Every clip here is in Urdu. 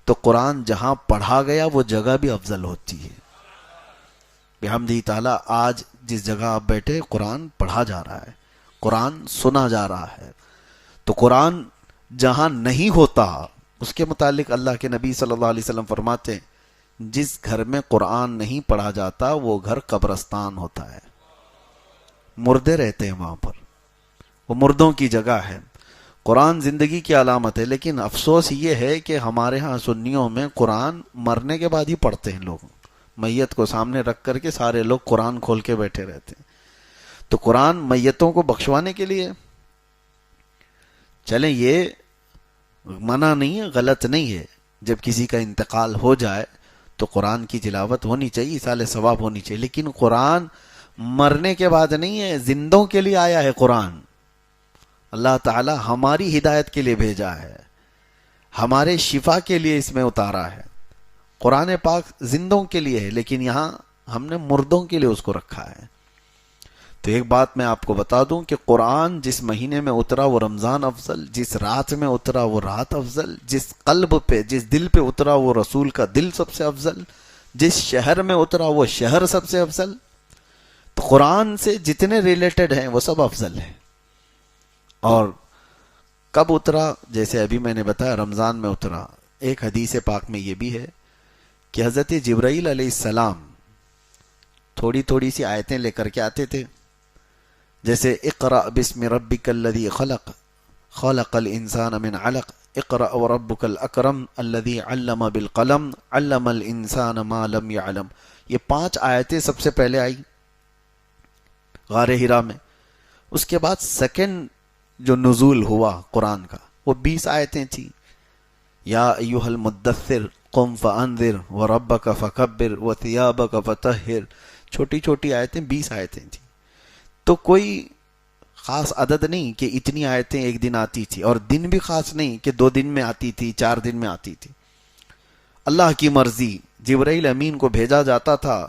تو قرآن جہاں پڑھا گیا وہ جگہ بھی افضل ہوتی ہے. بحمدہ تعالیٰ آج جس جگہ آپ بیٹھے قرآن پڑھا جا رہا ہے, قرآن سنا جا رہا ہے. تو قرآن جہاں نہیں ہوتا اس کے متعلق اللہ کے نبی صلی اللہ علیہ وسلم فرماتے ہیں جس گھر میں قرآن نہیں پڑھا جاتا وہ گھر قبرستان ہوتا ہے, مردے رہتے ہیں وہاں پر, وہ مردوں کی جگہ ہے. قرآن زندگی کی علامت ہے, لیکن افسوس یہ ہے کہ ہمارے ہاں سنیوں میں قرآن مرنے کے بعد ہی پڑھتے ہیں لوگ, میت کو سامنے رکھ کر کے سارے لوگ قرآن کھول کے بیٹھے رہتے ہیں. تو قرآن میتوں کو بخشوانے کے لیے, چلیں یہ منع نہیں ہے, غلط نہیں ہے, جب کسی کا انتقال ہو جائے تو قرآن کی تلاوت ہونی چاہیے, ایصال ثواب ہونی چاہیے, لیکن قرآن مرنے کے بعد نہیں ہے, زندوں کے لیے آیا ہے قرآن. اللہ تعالی ہماری ہدایت کے لیے بھیجا ہے, ہمارے شفا کے لیے اس میں اتارا ہے. قرآن پاک زندوں کے لیے ہے, لیکن یہاں ہم نے مردوں کے لیے اس کو رکھا ہے. تو ایک بات میں آپ کو بتا دوں کہ قرآن جس مہینے میں اترا وہ رمضان افضل, جس رات میں اترا وہ رات افضل, جس قلب پہ جس دل پہ اترا وہ رسول کا دل سب سے افضل, جس شہر میں اترا وہ شہر سب سے افضل. تو قرآن سے جتنے ریلیٹڈ ہیں وہ سب افضل ہیں. اور کب اترا, جیسے ابھی میں نے بتایا رمضان میں اترا. ایک حدیث پاک میں یہ بھی ہے کہ حضرت جبرائیل علیہ السلام تھوڑی تھوڑی سی آیتیں لے کر کے آتے تھے, جیسے اقرأ بسم ربک الذی خلق خلق الانسان من علق اقرأ وربک الاکرم الذی علم بالقلم علم الانسان ما لم يعلم. یہ 5 آیتیں سب سے پہلے آئی غار حرا میں. اس کے بعد سیکنڈ جو نزول ہوا قرآن کا وہ 20 آیتیں تھیں. یا ایھا المدثر قم فانذر وربک فکبر وثیابک فطہر. چھوٹی چھوٹی آیتیں 20 آیتیں تھیں. تو کوئی خاص عدد نہیں کہ اتنی آیتیں ایک دن آتی تھی, اور دن بھی خاص نہیں کہ 2 دن میں آتی تھی 4 دن میں آتی تھی. اللہ کی مرضی. جبرائیل امین کو بھیجا جاتا تھا,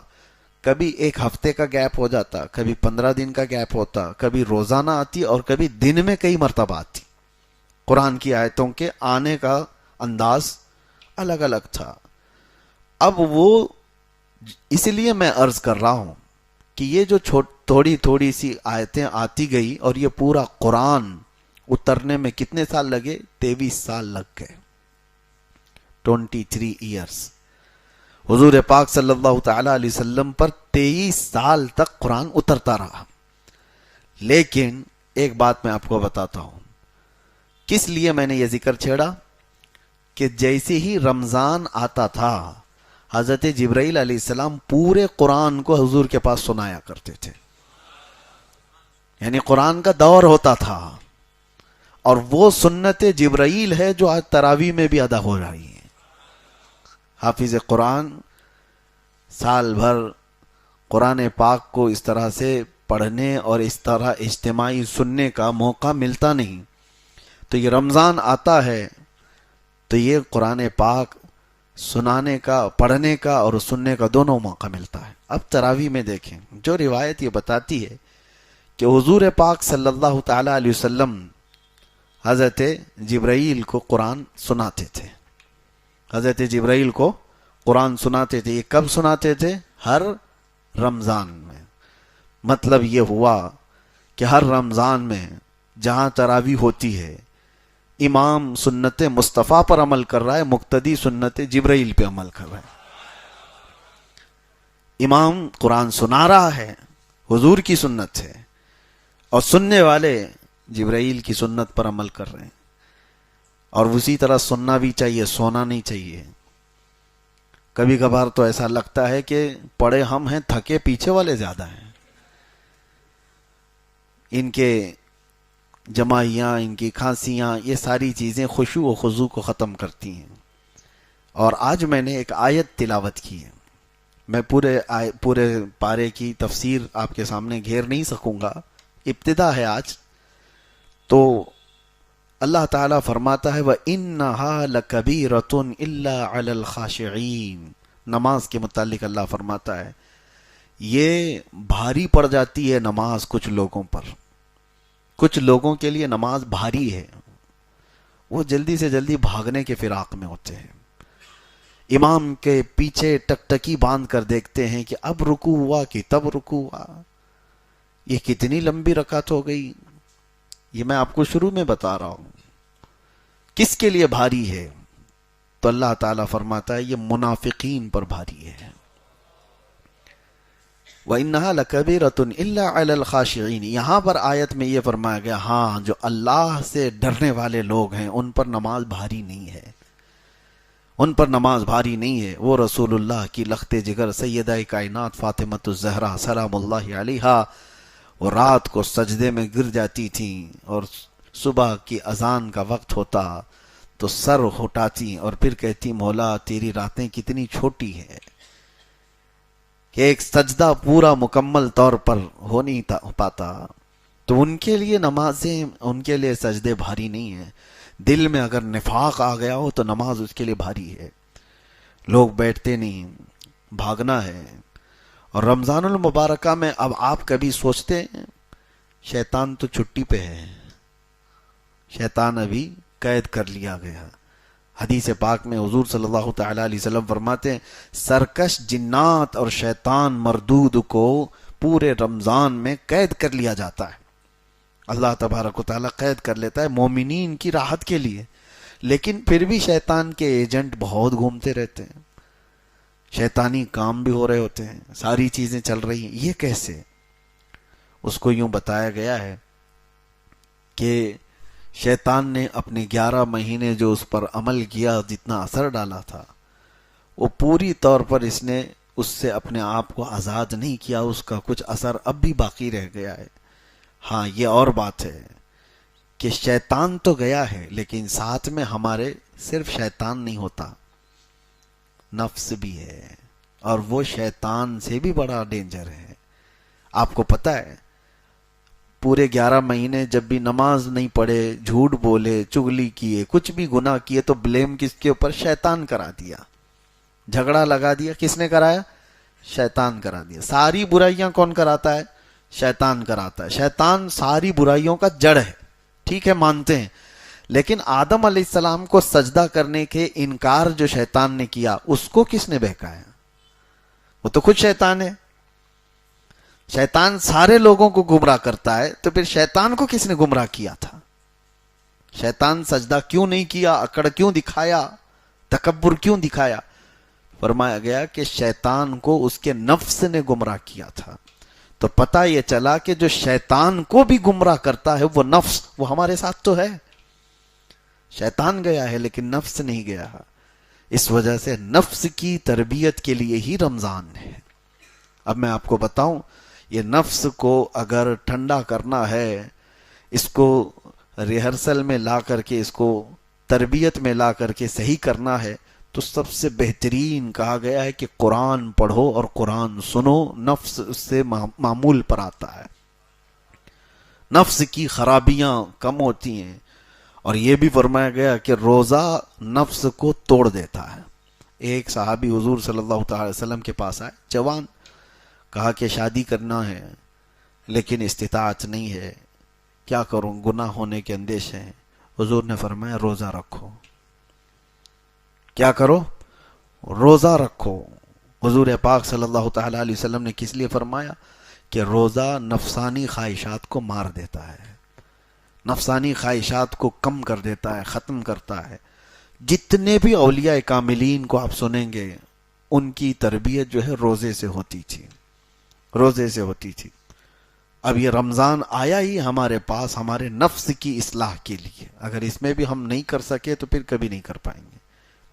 کبھی 1 ہفتے کا گیپ ہو جاتا, کبھی 15 دن کا گیپ ہوتا, کبھی روزانہ آتی اور کبھی دن میں کئی مرتبہ آتی. قرآن کی آیتوں کے آنے کا انداز الگ الگ تھا. اب وہ اس لیے میں عرض کر رہا ہوں کہ یہ جو تھوڑی تھوڑی سی آیتیں آتی گئی اور یہ پورا قرآن اترنے میں کتنے سال لگے؟ 23 سال لگ گئے. 23 ایئرس. حضور پاک صلی اللہ تعالی علیہ وسلم پر 23 سال تک قرآن اترتا رہا. لیکن ایک بات میں آپ کو بتاتا ہوں, کس لیے میں نے یہ ذکر چھیڑا کہ جیسے ہی رمضان آتا تھا حضرت جبرائیل علیہ السلام پورے قرآن کو حضور کے پاس سنایا کرتے تھے. یعنی قرآن کا دور ہوتا تھا, اور وہ سنت جبرائیل ہے جو آج تراویح میں بھی ادا ہو رہی ہے. حافظ قرآن سال بھر قرآن پاک کو اس طرح سے پڑھنے اور اس طرح اجتماعی سننے کا موقع ملتا نہیں. تو یہ رمضان آتا ہے تو یہ قرآن پاک سنانے کا, پڑھنے کا اور سننے کا دونوں موقع ملتا ہے. اب تراویح میں دیکھیں, جو روایت یہ بتاتی ہے کہ حضور پاک صلی اللہ تعالی علیہ وسلم حضرت جبرائیل کو قرآن سناتے تھے. حضرت جبرائیل کو قرآن سناتے تھے. یہ کب سناتے تھے؟ ہر رمضان میں. مطلب یہ ہوا کہ ہر رمضان میں جہاں تراویح ہوتی ہے امام سنت مصطفیٰ پر عمل کر رہا ہے, مقتدی سنت جبرائیل پہ عمل کر رہا ہے. امام قرآن سنا رہا ہے, حضور کی سنت ہے, اور سننے والے جبرائیل کی سنت پر عمل کر رہے ہیں. اور اسی طرح سننا بھی چاہیے, سونا نہیں چاہیے. کبھی کبھار تو ایسا لگتا ہے کہ پڑھے ہم ہیں, تھکے پیچھے والے زیادہ ہیں. ان کے جمائیاں, ان کی کھانسیاں, یہ ساری چیزیں خشوع و خضوع کو ختم کرتی ہیں. اور آج میں نے ایک آیت تلاوت کی ہے. میں پورے پارے کی تفسیر آپ کے سامنے گھیر نہیں سکوں گا, ابتدا ہے آج. تو اللہ تعالیٰ فرماتا ہے وَإِنَّهَا لَكَبِيرَةٌ إِلَّا عَلَى الْخَاشِعِينَ. نماز کے متعلق اللہ فرماتا ہے یہ بھاری پڑ جاتی ہے نماز کچھ لوگوں پر. کچھ لوگوں کے لیے نماز بھاری ہے, وہ جلدی سے جلدی بھاگنے کے فراق میں ہوتے ہیں. امام کے پیچھے ٹکٹکی باندھ کر دیکھتے ہیں کہ اب رکوع ہوا کہ تب رکوع ہوا، یہ کتنی لمبی رکعت ہو گئی. یہ میں آپ کو شروع میں بتا رہا ہوں کس کے لیے بھاری ہے. تو اللہ تعالیٰ فرماتا ہے یہ منافقین پر بھاری ہے. وَإِنَّهَا لَكَبِيرَةٌ إِلَّا عَلَى الْخَاشِعِينَ. یہاں پر آیت میں یہ فرمایا گیا ہاں جو اللہ سے ڈرنے والے لوگ ہیں ان پر نماز بھاری نہیں ہے، ان پر نماز بھاری نہیں ہے. وہ رسول اللہ کی لخت جگر سیدہ کائنات فاطمۃ الزہرا سلام اللہ علیہا وہ رات کو سجدے میں گر جاتی تھیں اور صبح کی اذان کا وقت ہوتا تو سر اٹھاتی اور پھر کہتی مولا تیری راتیں کتنی چھوٹی ہے کہ ایک سجدہ پورا مکمل طور پر ہو نہیں پاتا. تو ان کے لیے نمازیں، ان کے لیے سجدے بھاری نہیں ہیں. دل میں اگر نفاق آ گیا ہو تو نماز اس کے لیے بھاری ہے. لوگ بیٹھتے نہیں، بھاگنا ہے. اور رمضان المبارکہ میں اب آپ کبھی سوچتے ہیں شیطان تو چھٹی پہ ہے، شیطان ابھی قید کر لیا گیا. حدیث پاک میں حضور صلی اللہ تعالی علیہ وسلم فرماتے ہیں سرکش جنات اور شیطان مردود کو پورے رمضان میں قید کر لیا جاتا ہے. اللہ تبارک و تعالیٰ قید کر لیتا ہے مومنین کی راحت کے لیے، لیکن پھر بھی شیطان کے ایجنٹ بہت گھومتے رہتے ہیں، شیطانی کام بھی ہو رہے ہوتے ہیں، ساری چیزیں چل رہی ہیں. یہ کیسے؟ اس کو یوں بتایا گیا ہے کہ شیطان نے اپنے 11 مہینے جو اس پر عمل کیا، جتنا اثر ڈالا تھا، وہ پوری طور پر اس نے اس سے اپنے آپ کو آزاد نہیں کیا. اس کا کچھ اثر اب بھی باقی رہ گیا ہے. ہاں یہ اور بات ہے کہ شیطان تو گیا ہے لیکن ساتھ میں ہمارے صرف شیطان نہیں ہوتا، نفس بھی ہے، اور وہ شیطان سے بھی بڑا ڈینجر ہے. آپ کو پتہ ہے پورے 11 مہینے جب بھی نماز نہیں پڑھے، جھوٹ بولے، چغلی کیے، کچھ بھی گناہ کیے تو بلیم کس کے اوپر؟ شیطان کرا دیا. جھگڑا لگا دیا، کس نے کرایا؟ شیطان کرا دیا. ساری برائیاں کون کراتا ہے؟ شیطان کراتا ہے. شیطان ساری برائیوں کا جڑ ہے، ٹھیک ہے مانتے ہیں. لیکن آدم علیہ السلام کو سجدہ کرنے کے انکار جو شیطان نے کیا اس کو کس نے بہکایا؟ وہ تو خود شیطان ہے. شیطان سارے لوگوں کو گمراہ کرتا ہے تو پھر شیطان کو کس نے گمراہ کیا تھا؟ شیطان سجدہ کیوں نہیں کیا؟ اکڑ کیوں دکھایا؟ تکبر کیوں دکھایا؟ فرمایا گیا کہ شیطان کو اس کے نفس نے گمراہ کیا تھا. تو پتہ یہ چلا کہ جو شیطان کو بھی گمراہ کرتا ہے وہ نفس، وہ ہمارے ساتھ تو ہے. شیطان گیا ہے لیکن نفس نہیں گیا. اس وجہ سے نفس کی تربیت کے لیے ہی رمضان ہے. اب میں آپ کو بتاؤں، یہ نفس کو اگر ٹھنڈا کرنا ہے، اس کو ریہرسل میں لا کر کے، اس کو تربیت میں لا کر کے صحیح کرنا ہے تو سب سے بہترین کہا گیا ہے کہ قرآن پڑھو اور قرآن سنو. نفس اس سے معمول پر آتا ہے، نفس کی خرابیاں کم ہوتی ہیں. اور یہ بھی فرمایا گیا کہ روزہ نفس کو توڑ دیتا ہے. ایک صحابی حضور صلی اللہ تعالی وسلم کے پاس آئے، جوان، کہا کہ شادی کرنا ہے لیکن استطاعت نہیں ہے، کیا کروں، گناہ ہونے کے اندیشے ہیں. حضور نے فرمایا روزہ رکھو. کیا کرو؟ روزہ رکھو. حضور پاک صلی اللہ تعالی علیہ وسلم نے کس لیے فرمایا؟ کہ روزہ نفسانی خواہشات کو مار دیتا ہے، نفسانی خواہشات کو کم کر دیتا ہے، ختم کرتا ہے. جتنے بھی اولیاء کاملین کو آپ سنیں گے ان کی تربیت جو ہے روزے سے ہوتی تھی، روزے سے ہوتی تھی. اب یہ رمضان آیا ہی ہمارے پاس ہمارے نفس کی اصلاح کے لیے. اگر اس میں بھی ہم نہیں کر سکے تو پھر کبھی نہیں کر پائیں گے.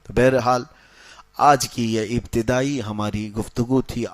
تو بہرحال آج کی یہ ابتدائی ہماری گفتگو تھی.